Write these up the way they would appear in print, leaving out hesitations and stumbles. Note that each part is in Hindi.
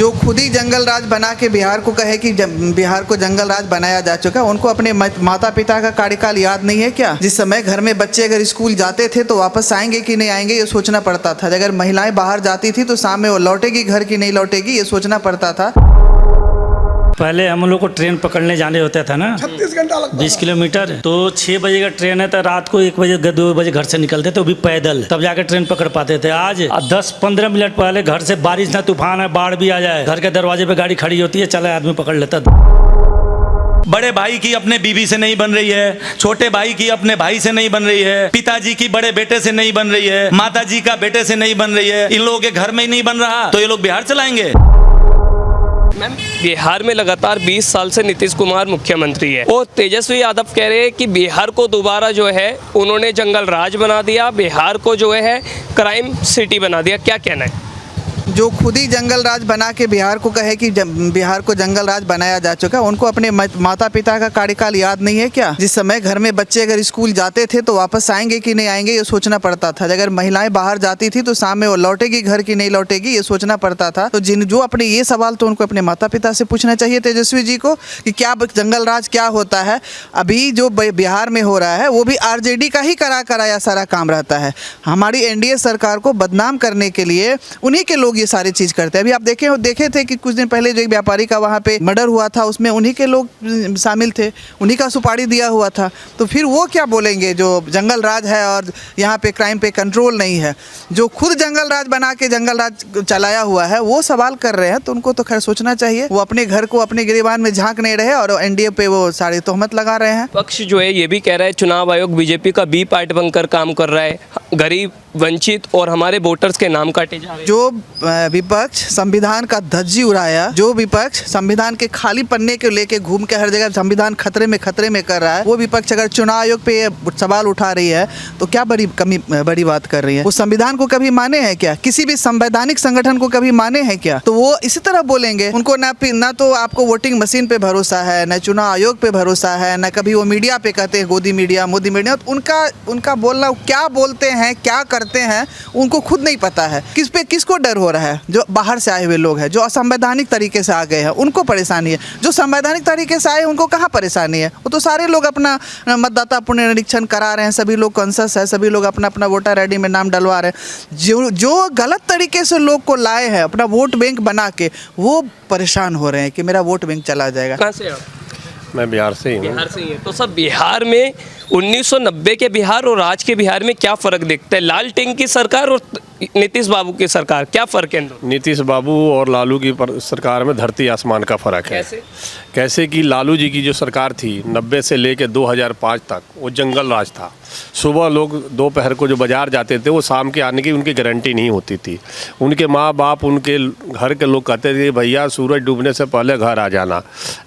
जो खुद ही जंगल राज बना के बिहार को कहे कि बिहार को जंगल राज बनाया जा चुका, उनको अपने माता पिता का कार्यकाल याद नहीं है क्या? जिस समय घर में बच्चे अगर स्कूल जाते थे तो वापस आएंगे कि नहीं आएंगे ये सोचना पड़ता था। अगर महिलाएं बाहर जाती थी तो शाम में वो लौटेगी घर की नहीं लौटेगी ये सोचना पड़ता था। पहले हम लोग को ट्रेन पकड़ने जाने होता था ना 36 घंटा लगता 20 किलोमीटर, तो 6 बजे का ट्रेन है तो रात को 1 बजे 2 बजे घर से निकलते थे, वो भी पैदल, तब जाकर ट्रेन पकड़ पाते थे। आज 10-15 मिनट पहले घर से बारिश ना तूफान है बाढ़ भी आ जाए, घर के दरवाजे पे गाड़ी खड़ी होती है, चले आदमी पकड़ लेता। बड़े भाई की अपने बीवी से नहीं बन रही है, छोटे भाई की अपने भाई से नहीं बन रही है, पिताजी की बड़े बेटे से नहीं बन रही है, माताजी का बेटे से नहीं बन रही है, इन लोगों के घर में ही नहीं बन रहा तो ये लोग बिहार चलाएंगे। मैम, बिहार में लगातार 20 साल से नीतीश कुमार मुख्यमंत्री है और तेजस्वी यादव कह रहे हैं कि बिहार को दोबारा जो है उन्होंने जंगल राज बना दिया, बिहार को जो है क्राइम सिटी बना दिया, क्या कहना है? जो खुद ही जंगल राज बना के बिहार को कहे कि बिहार को जंगल राज बनाया जा चुका, उनको अपने माता पिता का कार्यकाल याद नहीं है क्या? जिस समय घर में बच्चे अगर स्कूल जाते थे तो वापस आएंगे कि नहीं आएंगे ये सोचना पड़ता था। अगर महिलाएं बाहर जाती थी तो शाम में वो लौटेगी घर की नहीं लौटेगी ये सोचना पड़ता था। तो जो अपने ये सवाल तो उनको अपने माता पिता से पूछना चाहिए तेजस्वी जी को कि क्या जंगल राज क्या होता है। अभी जो बिहार में हो रहा है वो भी आरजेडी का ही कराया सारा काम रहता है। हमारी एनडीए सरकार को बदनाम करने के लिए उन्हीं के लोग ये सारी चीज करते हैं। अभी आप देखे थे कि कुछ दिन पहले जो एक व्यापारी का वहाँ पे मर्डर हुआ था, उसमें उन्हीं के लोग शामिल थे, उन्हीं का सुपारी दिया हुआ था। तो फिर वो क्या बोलेंगे जो जंगल राज है और यहाँ पे क्राइम पे कंट्रोल नहीं है? जो खुद जंगल राज बना के जंगल राज चलाया हुआ है वो सवाल कर रहे हैं, तो उनको तो खैर सोचना चाहिए। वो अपने घर को अपने गिरेबान में झांक नहीं रहे और एनडीए पे वो सारी तोहमत लगा रहे हैं। पक्ष जो है ये भी कह रहा है चुनाव आयोग बीजेपी का बी पार्ट बनकर काम कर रहा है, गरीब वंचित और हमारे वोटर्स के नाम काटे जा रहे हैं। जो विपक्ष संविधान का धज्जी उड़ाया, जो विपक्ष संविधान के खाली पन्ने के लेके घूम के हर जगह संविधान खतरे में कर रहा है, वो विपक्ष अगर चुनाव आयोग पे सवाल उठा रही है तो क्या बड़ी बात कर रही है? वो संविधान को कभी माने हैं क्या? किसी भी संवैधानिक संगठन को कभी माने हैं क्या? तो वो इसी तरह बोलेंगे। उनको ना तो आपको वोटिंग मशीन पे भरोसा है, न चुनाव आयोग पे भरोसा है, न कभी वो मीडिया पे कहते हैं गोदी मीडिया मोदी मीडिया। उनका बोलना क्या बोलते हैं क्या करते हैं उनको खुद नहीं पता है। किसको डर हो रहा है? जो बाहर से आए हुए लोग हैं, जो असंवैधानिक तरीके से आ गए हैं उनको परेशानी है। जो संवैधानिक तरीके से आए उनको कहाँ परेशानी है? वो तो सारे लोग अपना मतदाता पुनरीक्षण करा रहे हैं, सभी लोग कॉन्शस है, सभी लोग अपना वोटर आईडी में नाम डलवा रहे हैं। जो गलत तरीके से लोग को लाए हैं अपना वोट बैंक बना के, वो परेशान हो रहे हैं कि मेरा वोट बैंक चला जाएगा। कहाँ से आप? मैं बिहार से ही हूँ। बिहार से ही है। तो सब बिहार में 1990 के बिहार और आज के बिहार में क्या फर्क देखते हैं? लालटेन की सरकार और नीतीश बाबू की सरकार, क्या फर्क है? नीतीश बाबू और लालू की सरकार में धरती आसमान का फर्क है। कैसे कि लालू जी की जो सरकार थी 90 से लेकर 2005 तक वो जंगल राज था। सुबह लोग दोपहर को जो बाजार जाते थे वो शाम के आने की उनकी गारंटी नहीं होती थी। उनके माँ बाप उनके घर के लोग कहते थे भैया सूरज डूबने से पहले घर आ जाना,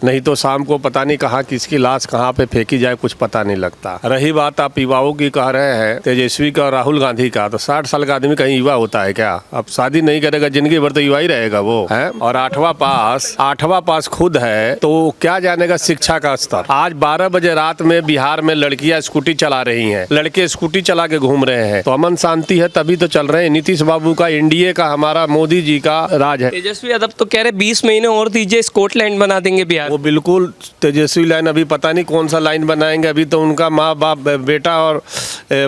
नहीं तो शाम को पता नहीं कहाँ किसकी लाश कहाँ पे फेंकी जाए कुछ पता नहीं लगता। रही बात आप युवाओं की कह रहे हैं तेजस्वी का और राहुल गांधी का, तो 60 साल का आदमी कहीं युवा होता है क्या? अब शादी नहीं करेगा जिंदगी भर तो युवा ही रहेगा वो है। और 8वां पास खुद है तो क्या जानेगा शिक्षा का स्तर। आज 12 बजे रात में बिहार में लड़कियां स्कूटी चला रही हैं, लड़के स्कूटी चला के घूम रहे हैं, तो अमन शांति है तभी तो चल रहे हैं। नीतीश बाबू का, एनडीए का, हमारा मोदी जी का राज है। तेजस्वी यादव तो कह रहे 20 महीने और दीजिए स्कॉटलैंड बना देंगे बिहार। वो बिल्कुल तेजस्वी लाइन अभी पता नहीं कौन सा लाइन बनाएंगे। अभी तो उनका माँ बाप बेटा और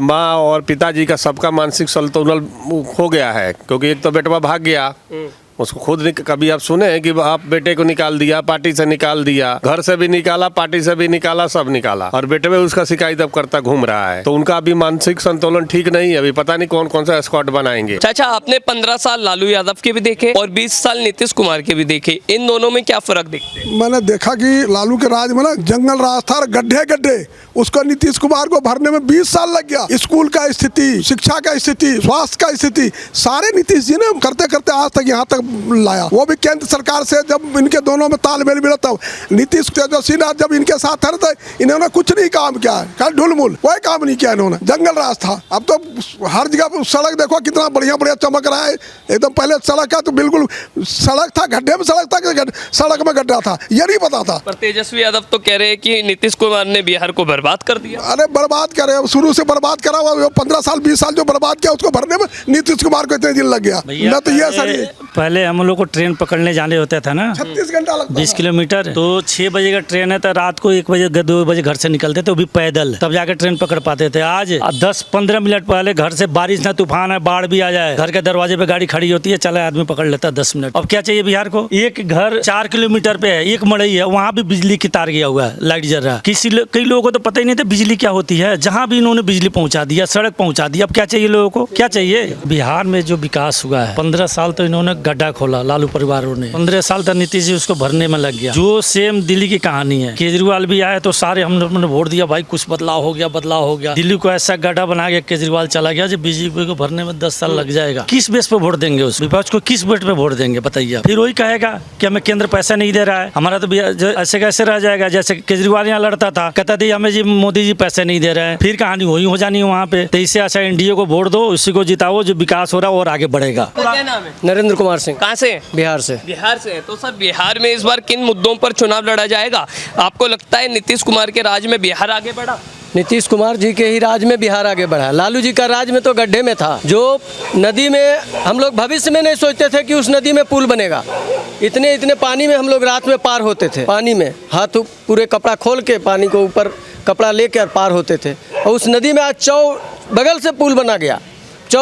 माँ और पिताजी का सबका मानसिक संतुलन हो गया है, क्योंकि एक तो बेटवा भाग गया, उसको खुद कभी आप सुने हैं कि आप बेटे को निकाल दिया, पार्टी से निकाल दिया, घर से भी निकाला, पार्टी से भी निकाला, सब निकाला, और बेटे में उसका शिकायत अब करता घूम रहा है। तो उनका अभी मानसिक संतुलन ठीक नहीं है। अभी पता नहीं कौन सा स्क्वाड बनाएंगे। चाचा, आपने 15 साल लालू यादव के भी देखे और 20 साल नीतीश कुमार के भी देखे, इन दोनों में क्या फर्क देखते हैं? मैंने देखा कि लालू के राज में ना जंगल राज था, गड्ढे, उसको नीतीश कुमार को भरने में 20 साल लग गया। स्कूल का स्थिति, शिक्षा का स्थिति, स्वास्थ्य का स्थिति, सारे नीतीश जी ने करते करते आज तक यहाँ तक लाया। वो भी केंद्र सरकार से जब इनके दोनों में तालमेल मिला तब। नीतीश तेजस्वी नाथ जब इनके साथ थे तो इन्होंने कुछ नहीं काम किया, कल ढुलमुल कोई काम नहीं किया इन्होंने। जंगल राज था, अब तो हर जगह सड़क देखो कितना बढ़िया चमक रहा है एकदम। पहले सड़क का तो बिल्कुल सड़क था, गड्ढे में सड़क था कि सड़क में गड्ढा था, ये नहीं पता था। पर तेजस्वी यादव तो कह रहे हैं कि नीतीश कुमार ने बिहार को बर्बाद कर दिया। अरे बर्बाद करे, शुरू से बर्बाद करा हुआ। 15 साल 20 साल जो बर्बाद किया उसको भरने में नीतीश कुमार को इतने दिन लग गया। मैं तो ये सर पहले पहले हम लोग को ट्रेन पकड़ने जाने होता था ना 36 घंटा लगता 20 किलोमीटर, तो 6 बजे का ट्रेन है तो रात को 1 बजे 2 बजे घर से निकलते थे, वो भी पैदल, तब जाकर ट्रेन पकड़ पाते थे। आज 10-15 मिनट पहले घर से बारिश ना तूफान है, बाढ़ भी आ जाए, घर के दरवाजे पे गाड़ी खड़ी होती है, चला आदमी पकड़ लेता है 10 मिनट। अब क्या चाहिए बिहार को? एक घर 4 किलोमीटर पे है, एक मड़ई है, वहाँ भी बिजली की तार गया हुआ है, लाइट जल रहा है। कई लोगों को तो पता ही नहीं था बिजली क्या होती है, जहाँ भी इन्होंने बिजली पहुँचा दिया, सड़क पहुँचा दिया। अब क्या चाहिए लोगों को? क्या चाहिए? बिहार में जो विकास हुआ है, 15 साल तो इन्होंने गड्ढा खोला लालू परिवारों ने, 15 साल तक नीतीश जी उसको भरने में लग गया। जो सेम दिल्ली की कहानी है, केजरीवाल भी आया तो सारे हमने वोट दिया, भाई कुछ बदलाव हो गया। दिल्ली को ऐसा गड्ढा बना के केजरीवाल चला गया जो बीजेपी को भरने में 10 साल लग जाएगा। किस बेस पे वोट देंगे? उस विपक्ष को किस बेस पे वोट देंगे बताइए? फिर वही कहेगा कि हमें केंद्र पैसा नहीं दे रहा है, हमारा तो ऐसे कैसे रह जाएगा। जैसे केजरीवाल यहाँ लड़ता था, कहता था हमें जी मोदी जी पैसे नहीं दे रहे हैं, फिर कहानी वही हो जानी है वहाँ पे। तो इससे अच्छा एनडीए को वोट दो, उसी को जिताओ, जो विकास हो रहा है और आगे बढ़ेगा। क्या नाम है? नरेंद्र कुमार सिंह। कहाँ से? बिहार से। बिहार से। तो सर बिहार में इस बार किन मुद्दों पर चुनाव लड़ा जाएगा? आपको लगता है नीतीश कुमार के राज में बिहार आगे बढ़ा? नीतीश कुमार जी के ही राज में बिहार आगे बढ़ा। लालू जी का राज में तो गड्ढे में था। जो नदी में हम लोग भविष्य में नहीं सोचते थे कि उस नदी में पुल बनेगा। इतने पानी में हम लोग रात में पार होते थे, पानी में हाथ पूरे कपड़ा खोल के पानी को ऊपर कपड़ा लेकर पार होते थे। और उस नदी में आज बगल से पुल बना गया,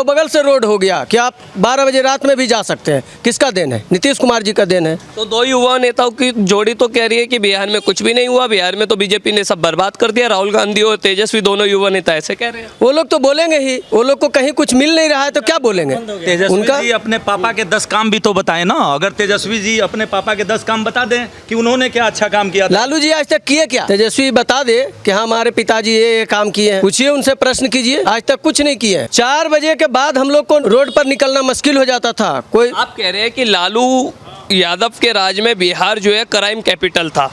बगल से रोड हो गया कि आप 12 बजे रात में भी जा सकते हैं। किसका देन है? नीतीश कुमार जी का देन है। तो दो युवा नेताओं की जोड़ी तो कह रही है कि बिहार में कुछ भी नहीं हुआ, बिहार में तो बीजेपी ने सब बर्बाद कर दिया। राहुल गांधी और तेजस्वी दोनों युवा नेता ऐसे कह रहे हैं। वो लोग तो बोलेंगे ही, वो लोग को कहीं कुछ मिल नहीं रहा है तो क्या बोलेंगे? तेजस्वी जी अपने पापा के 10 काम भी तो बताए ना। अगर तेजस्वी जी अपने पापा के 10 काम बता दें कि उन्होंने क्या अच्छा काम किया था। लालू जी आज तक किए क्या? तेजस्वी बता दे कि हमारे पिताजी ये काम किए हैं, पूछिए उनसे, प्रश्न कीजिए। आज तक कुछ नहीं किए। 4 बजे के बाद हम लोग को रोड पर निकलना मुश्किल हो जाता था। कोई आप कह रहे हैं कि लालू यादव के राज में बिहार जो है क्राइम कैपिटल था,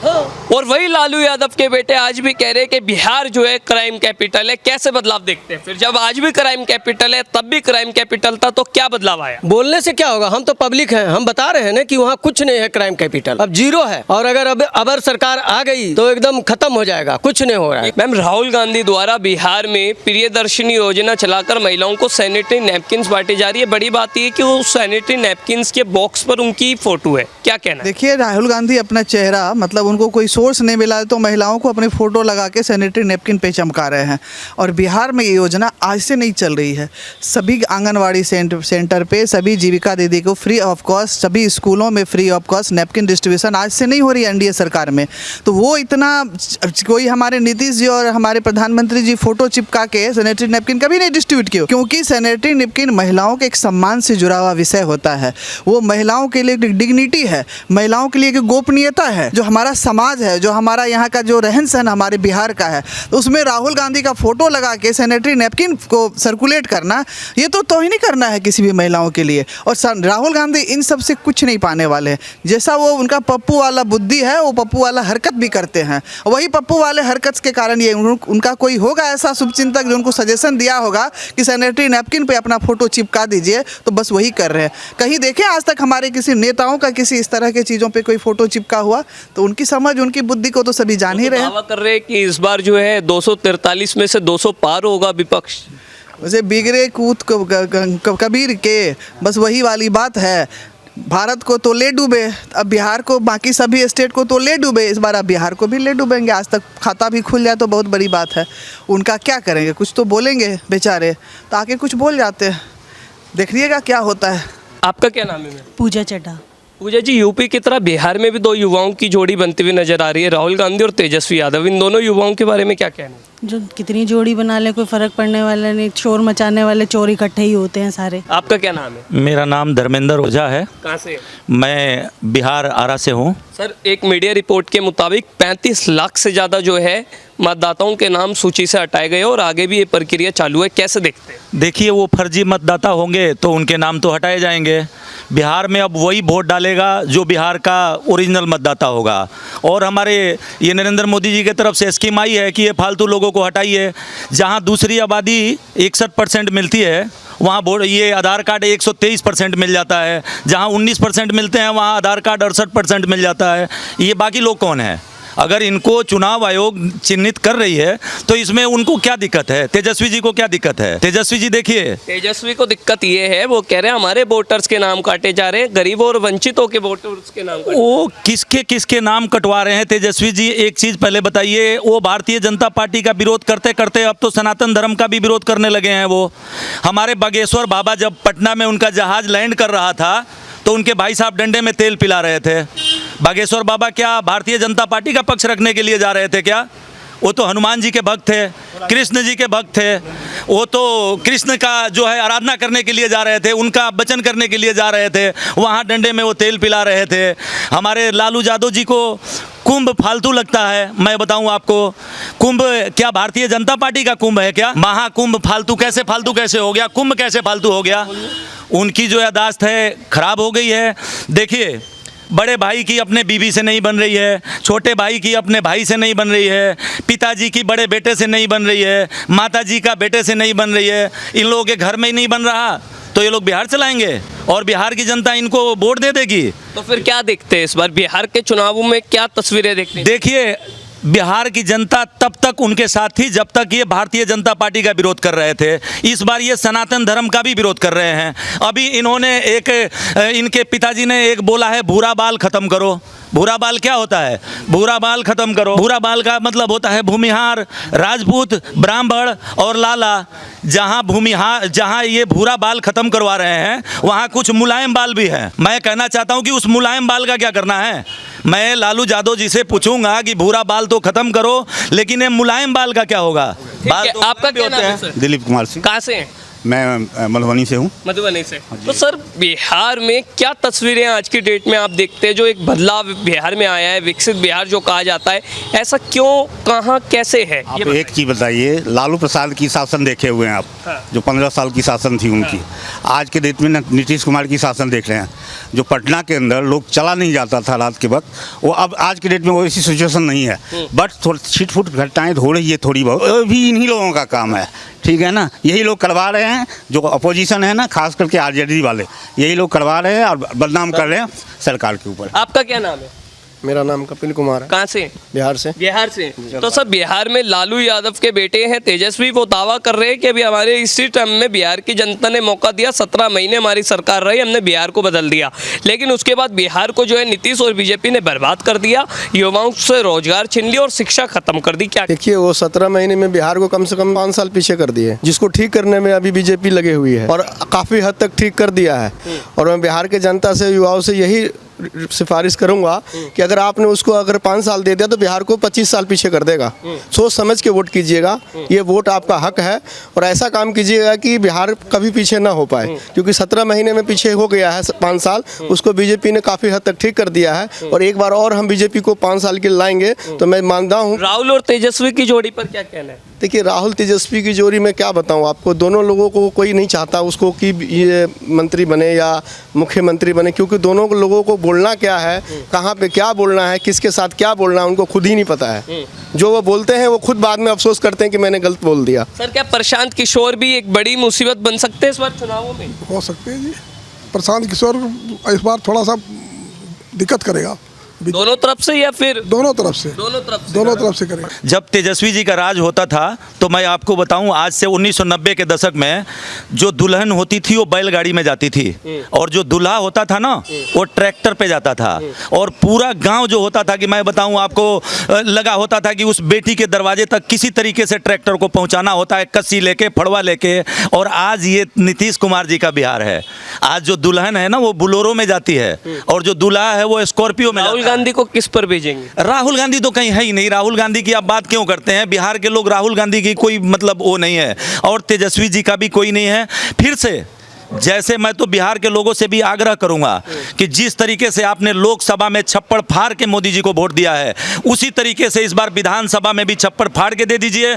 और वही लालू यादव के बेटे आज भी कह रहे हैं कि बिहार जो है क्राइम कैपिटल है। कैसे बदलाव देखते हैं? फिर जब आज भी क्राइम कैपिटल है, तब भी क्राइम कैपिटल था, तो क्या बदलाव आया? बोलने से क्या होगा? हम तो पब्लिक हैं, हम बता रहे हैं ना कि वहाँ कुछ नहीं है क्राइम कैपिटल, अब जीरो है। और अगर अब सरकार आ गई तो एकदम खत्म हो जाएगा, कुछ नहीं हो रहा है। मैम, राहुल गांधी द्वारा बिहार में प्रियदर्शनी योजना चलाकर महिलाओं को सैनिटरी नैपकिन बांटी जा रही है। बड़ी बात यह कि वो सैनिटरी नैपकिन के बॉक्स पर उनकी फोटो है। क्या कहना? देखिए, राहुल गांधी अपना चेहरा, मतलब उनको कोई सोर्स नहीं मिला तो महिलाओं को अपनी फोटो लगा के सैनिटरी नैपकिन पे चमका रहे हैं। और बिहार में ये योजना आज से नहीं चल रही है। सभी आंगनवाड़ी सेंटर पे सभी जीविका दीदी को फ्री ऑफ कॉस्ट, सभी स्कूलों में free of cost napkin distribution आज से नहीं हो रही है एनडीए सरकार में। तो वो इतना कोई हमारे नीतीश जी और हमारे प्रधानमंत्री जी फोटो चिपका के सैनिटरी नैपकिन कभी नहीं डिस्ट्रीब्यूट किया, क्योंकि सैनिटरी नैपकिन महिलाओं के एक सम्मान से जुड़ा हुआ विषय होता है। वो महिलाओं के लिए एक डिग्निटी है, महिलाओं के लिए एक गोपनीयता है। जो हमारा समाज है, जो हमारा यहाँ का जो रहन सहन हमारे बिहार का है, तो उसमें राहुल गांधी का फोटो लगा के सैनिटरी नैपकिन को सर्कुलेट करना, ये तो तौहीन करना है किसी भी महिलाओं के लिए। और राहुल गांधी इन सब से कुछ नहीं पाने वाले हैं। जैसा वो उनका पप्पू वाला बुद्धि है, वो पप्पू वाला हरकत भी करते हैं। वही पप्पू वाले हरकत के कारण ये उनका कोई होगा ऐसा शुभचिंतक जो उनको सजेशन दिया होगा कि सैनिटरी नैपकिन पे अपना फोटो चिपका दीजिए, तो बस वही कर रहे हैं। कहीं देखें आज तक हमारे किसी नेताओं का किसी इस तरह के चीज़ों पे कोई फोटो चिपका हुआ? तो उनकी समझ, उनकी बुद्धि को तो सभी जान ही रहे हैं। दावा कर रहे हैं कि इस बार जो है 243 में से 200 पार होगा विपक्ष। वैसे बिगड़े कूद कबीर के, बस वही वाली बात है। भारत को तो ले डूबे, अब बिहार को, बाकी सभी स्टेट को तो ले डूबे, इस बार अब बिहार को भी ले डूबेंगे। आज तक खाता भी खुल जाए तो बहुत बड़ी बात है। उनका क्या करेंगे? कुछ तो बोलेंगे बेचारे, तो आके कुछ बोल जाते हैं। देखिएगा क्या होता है। आपका क्या नाम है? पूजा चड्ढा। पूजा जी, यूपी की तरह बिहार में भी दो युवाओं की जोड़ी बनती हुई नजर आ रही है, राहुल गांधी और तेजस्वी यादव। इन दोनों युवाओं के बारे में क्या कहना है? जो कितनी जोड़ी बना ले, कोई फर्क पड़ने वाला नहीं। शोर मचाने वाले चोर इकट्ठे ही होते हैं सारे। आपका क्या नाम है? मेरा नाम धर्मेंद्र ओझा है। कहाँ से? मैं बिहार आरा से हूँ। सर, एक मीडिया रिपोर्ट के मुताबिक 35 लाख से ज़्यादा जो है मतदाताओं के नाम सूची से हटाए गए और आगे भी ये प्रक्रिया चालू है। कैसे देखते हैं? देखिए, वो फर्जी मतदाता होंगे तो उनके नाम तो हटाए जाएंगे। बिहार में अब वही वोट डालेगा जो बिहार का ओरिजिनल मतदाता होगा। और हमारे ये नरेंद्र मोदी जी की तरफ से स्कीम आई है कि ये फालतू लोगों को हटाइए। जहाँ दूसरी आबादी 61% मिलती है, वहाँ वोट ये आधार कार्ड 123% मिल जाता है। जहाँ 19% मिलते हैं, वहाँ आधार कार्ड 68% मिल जाता है। ये बाकी लोग कौन है? अगर इनको चुनाव आयोग चिन्हित कर रही है तो इसमें उनको क्या दिक्कत है? तेजस्वी जी को क्या दिक्कत है? तेजस्वी जी देखिए, तेजस्वी को दिक्कत ये है, वो कह रहे हैं हमारे वोटर्स के नाम काटे जा रहे हैं, गरीबों और वंचितों के वोटर्स के नाम काटे। वो किसके किसके नाम कटवा रहे हैं? तेजस्वी जी एक चीज पहले बताइए, वो भारतीय जनता पार्टी का विरोध करते करते अब तो सनातन धर्म का भी विरोध करने लगे हैं। वो हमारे बागेश्वर बाबा जब पटना में उनका जहाज लैंड कर रहा था तो उनके भाई साहब डंडे में तेल पिला रहे थे। बागेश्वर बाबा क्या भारतीय जनता पार्टी का पक्ष रखने के लिए जा रहे थे क्या? वो तो हनुमान जी के भक्त थे, कृष्ण जी के भक्त थे, वो तो कृष्ण का जो है आराधना करने के लिए जा रहे थे, उनका वचन करने के लिए जा रहे थे, वहाँ डंडे में वो तेल पिला रहे थे। हमारे लालू यादव जी को कुंभ फालतू लगता है। मैं बताऊं आपको, कुंभ क्या भारतीय जनता पार्टी का कुंभ है क्या? महाकुंभ फालतू कैसे हो गया? कुंभ कैसे फालतू हो गया? उनकी जो यादाश्त है खराब हो गई है। देखिए, बड़े भाई की अपने बीवी से नहीं बन रही है, छोटे भाई की अपने भाई से नहीं बन रही है, पिताजी की बड़े बेटे से नहीं बन रही है, माताजी का बेटे से नहीं बन रही है, इन लोगों के घर में ही नहीं बन रहा तो ये लोग बिहार चलाएंगे और बिहार की जनता इनको वोट दे देगी। तो फिर क्या देखते हैं इस बार बिहार के चुनावों में, क्या तस्वीरें देखते हैं? देखिए, बिहार की जनता तब तक उनके साथ थी जब तक ये भारतीय जनता पार्टी का विरोध कर रहे थे। इस बार ये सनातन धर्म का भी विरोध कर रहे हैं। अभी इन्होंने इनके पिताजी ने एक बोला है, भूरा बाल खत्म करो। भूरा बाल क्या होता है? भूरा बाल खत्म करो। भूरा बाल का मतलब होता है भूमिहार, राजपूत, ब्राह्मण और लाला। जहाँ ये भूरा बाल खत्म करवा रहे हैं वहाँ कुछ मुलायम बाल भी है। मैं कहना चाहता हूँ कि उस मुलायम बाल का क्या करना है? मैं लालू यादव जी से पूछूंगा कि भूरा बाल तो खत्म करो, लेकिन ये मुलायम बाल का क्या होगा? बाल तो आपका क्या नाम है सर? दिलीप कुमार सिंह। कहाँ से हैं? मैं मधुबनी से हूँ। मधुबनी से। तो सर, बिहार में क्या तस्वीरें आज की डेट में आप देखते हैं? जो एक बदलाव बिहार में आया है, विकसित बिहार जो कहा जाता है, ऐसा क्यों, कहाँ, कैसे है? आप एक चीज़ बताइए, लालू प्रसाद की शासन देखे हुए हैं आप? हाँ। जो 15 साल की शासन थी उनकी। आज के डेट में नीतीश कुमार की शासन देख रहे हैं। जो पटना के अंदर लोग चला नहीं जाता था रात के वक्त, वो अब आज के डेट में वो ऐसी सिचुएशन नहीं है। बट थोड़ी छिटफुट घटनाएं हो रही है थोड़ी बहुत, वो भी इन्हीं लोगों का काम है। ठीक है ना, यही लोग करवा रहे हैं। जो अपोजिशन है ना, खास करके आरजेडी वाले, यही लोग करवा रहे हैं और बदनाम कर रहे हैं सरकार के ऊपर। आपका क्या नाम है? मेरा नाम कपिल कुमार है। कहाँ से? बिहार से। बिहार से। तो सर, बिहार में लालू यादव के बेटे हैं तेजस्वी, वो दावा कर रहे हैं कि अभी हमारे इसी टर्म में बिहार की जनता ने मौका दिया, 17 महीने हमारी सरकार रही, हमने बिहार को बदल दिया, लेकिन उसके बाद बिहार को जो है नीतीश और बीजेपी ने बर्बाद कर दिया, युवाओं से रोजगार छीन लिया और शिक्षा खत्म कर दी। क्या देखिए, वो 17 महीने में बिहार को कम से कम 5 साल पीछे कर दिए, जिसको ठीक करने में अभी बीजेपी लगे हुई है और काफ़ी हद तक ठीक कर दिया है। और मैं बिहार के जनता से, युवाओं से यही सिफारिश करूंगा कि अगर आपने उसको अगर 5 साल दे दिया तो बिहार को 25 साल पीछे कर देगा। सोच समझ के वोट कीजिएगा, ये वोट आपका हक है और ऐसा काम कीजिएगा कि बिहार कभी पीछे ना हो पाए, क्योंकि 17 महीने में पीछे हो गया है 5 साल, उसको बीजेपी ने काफ़ी हद तक ठीक कर दिया है और एक बार और हम बीजेपी को 5 साल के लाएंगे तो मैं मानता हूँ। राहुल और तेजस्वी की जोड़ी पर क्या कहना है? देखिए, राहुल तेजस्वी की जोड़ी में क्या बताऊं आपको, दोनों लोगों को कोई नहीं चाहता उसको कि ये मंत्री बने या मुख्यमंत्री बने, क्योंकि दोनों लोगों को बोलना क्या है, कहाँ पे क्या बोलना है, किसके साथ क्या बोलना है, उनको खुद ही नहीं पता है। जो वो बोलते हैं वो खुद बाद में अफसोस करते हैं कि मैंने गलत बोल दिया। सर, क्या प्रशांत किशोर भी एक बड़ी मुसीबत बन सकते हैं इस बार चुनावों में? हो सकते हैं जी। प्रशांत किशोर इस बार थोड़ा सा दिक्कत करेगा। दोनों तरफ से या फिर दोनों तरफ से? दोनों तरफ से करेगा। जब तेजस्वी जी का राज होता था तो मैं आपको बताऊं, आज से 1990 के दशक में जो दुल्हन होती थी वो बैलगाड़ी में जाती थी और जो दूल्हा होता था ना वो ट्रैक्टर पे जाता था और पूरा गांव जो होता था कि मैं बताऊं आपको, लगा होता था कि उस बेटी के दरवाजे तक किसी तरीके से ट्रैक्टर को पहुंचाना होता है, कस्सी लेके, फड़वा लेके। और आज ये नीतीश कुमार जी का बिहार है। आज जो दुल्हन है ना वो बुलोरो में जाती है और जो दूल्हा है वो स्कॉर्पियो में। राहुल गांधी को किस पर भेजेंगे? राहुल गांधी तो कहीं है ही नहीं। राहुल गांधी की आप बात क्यों करते हैं? बिहार के लोग राहुल गांधी की कोई मतलब वो नहीं है और तेजस्वी जी का भी कोई नहीं है। फिर से जैसे मैं तो बिहार के लोगों से भी आग्रह करूंगा कि जिस तरीके से आपने लोकसभा में छप्पड़ फाड़ के मोदी जी को वोट दिया है, उसी तरीके से इस बार विधानसभा में भी छप्पड़ फाड़ के दे दीजिए।